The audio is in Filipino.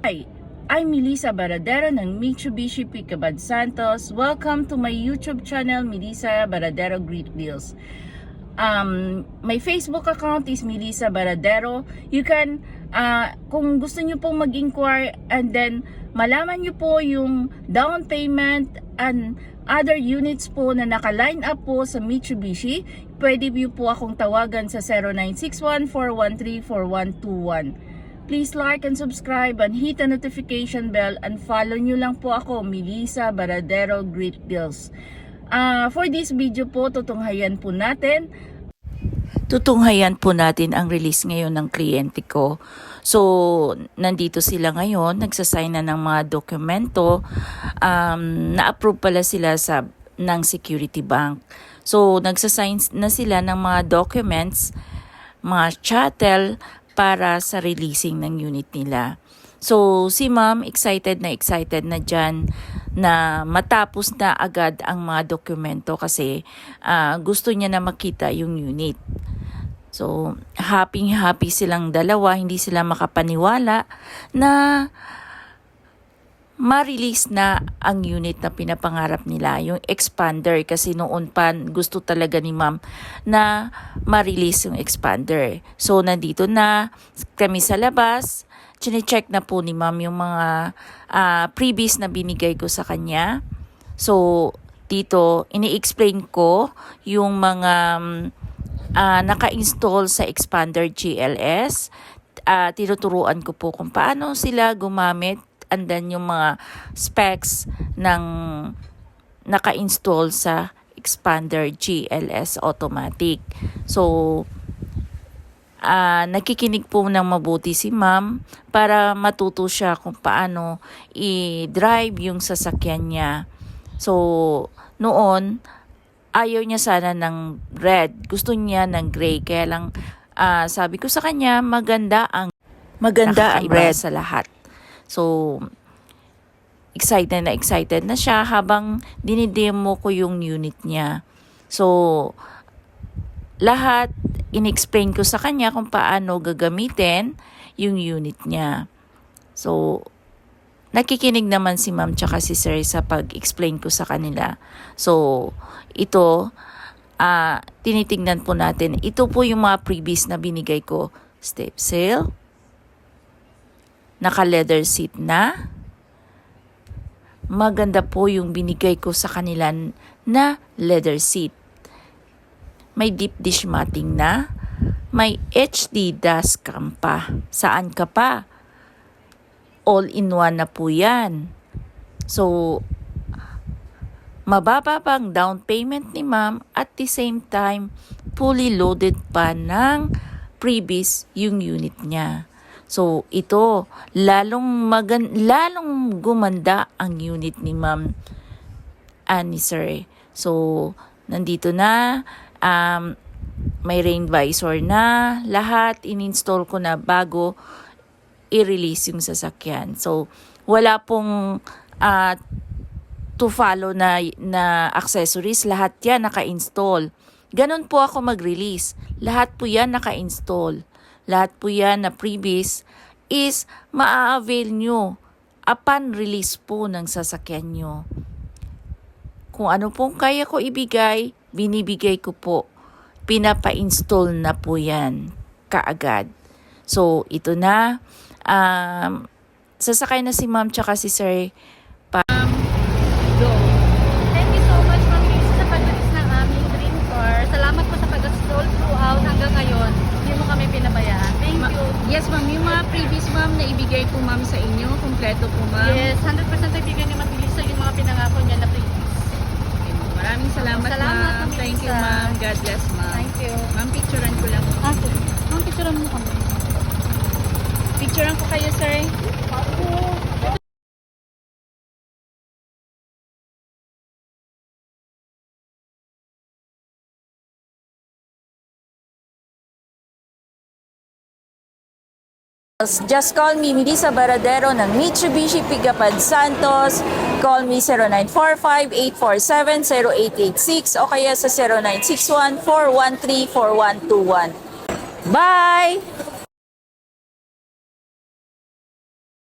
Hi, I'm Melissa Baradero ng Mitsubishi Picabad Santos. Welcome to my YouTube channel, Melissa Baradero Great Deals. My Facebook account is Melissa Baradero. You can, kung gusto nyo pong mag-inquire and then malaman nyo po yung down payment and other units po na naka-line up po sa Mitsubishi, pwede nyo po akong tawagan sa 0961-413-4121. Please like and subscribe and hit the notification bell and follow nyo lang po ako, Melissa Baradero Great Deals. For this video po, tutunghayan po natin ang release ngayon ng kliyente ko. So, nandito sila ngayon, nagsasign na ng mga dokumento. Na-approve pala sila ng Security Bank. So, nagsasign na sila ng mga documents, mga chattel, para sa releasing ng unit nila. So, si ma'am excited na dyan na matapos na agad ang mga dokumento kasi gusto niya na makita yung unit. So, happy silang dalawa, hindi sila makapaniwala na ma-release na ang unit na pinapangarap nila, yung expander, kasi noon pa gusto talaga ni ma'am na ma-release yung expander. So, nandito na kami sa labas, chine-check na po ni ma'am yung mga previous na binigay ko sa kanya. So, dito, ini-explain ko yung mga naka-install sa expander GLS. Tinuturuan ko po kung paano sila gumamit, and then yung mga specs ng naka-install sa expander GLS automatic. So, nakikinig po ng mabuti si ma'am para matuto siya kung paano i-drive yung sasakyan niya. So, noon, ayaw niya sana ng red. Gusto niya ng gray. Kaya lang, sabi ko sa kanya, maganda ang red sa lahat. So, excited na siya habang dinidemo ko yung unit niya. So, lahat in-explain ko sa kanya kung paano gagamitin yung unit niya. So, nakikinig naman si ma'am tsaka si sir sa pag-explain ko sa kanila. So, ito, tinitingnan po natin. Ito po yung mga previous na binigay ko. Step sail. Naka-leather seat na. Maganda po yung binigay ko sa kanila na leather seat. May deep dish matting na. May HD dashcam pa. Saan ka pa? All-in-one na po yan. So, mababa pang down payment ni ma'am at the same time, fully loaded pa ng previous yung unit niya. So, ito, lalong gumanda ang unit ni ma'am ni sir. So, nandito na, may rain visor na, lahat in-install ko na bago i-release yung sasakyan. So, wala pong to follow na accessories, lahat yan naka-install. Ganon po ako mag-release. Lahat po yan naka-install. Lahat po yan na previous is maa-avail nyo upon release po ng sasakyan nyo. Kung ano pong kaya ko ibigay, binibigay ko po. Pinapa-install na po yan kaagad. So, ito na. Sasakay na si ma'am tsaka si sir. Thank you so much, Ma'am Lisa, sa pag-release ng aming dream car. Salamat po sa pag-install throughout hanggang ngayon. Hindi mo kami pinabayaan. Thank you. Yes, ma'am. Yung mga previous, ma'am, na ibigay po, ma'am, sa inyo, kompleto po, ma'am. Yes, 100% nagbigay ni Ma'am Lisa yung mga pinangako niya na previous. Okay, ma'am. Maraming salamat, ma'am. Ma'am Thank you, Lisa. ma'am. God bless, ma'am. Thank you. Ma'am, picturean ko lang. Okay. Ma'am, picturean mo kami. Picturean ko kayo, sir. Just call me Melissa Baradero ng Mitsubishi Picabad Santos. Call me 0945-847-0886 o kaya sa 0961-413-4121. Bye!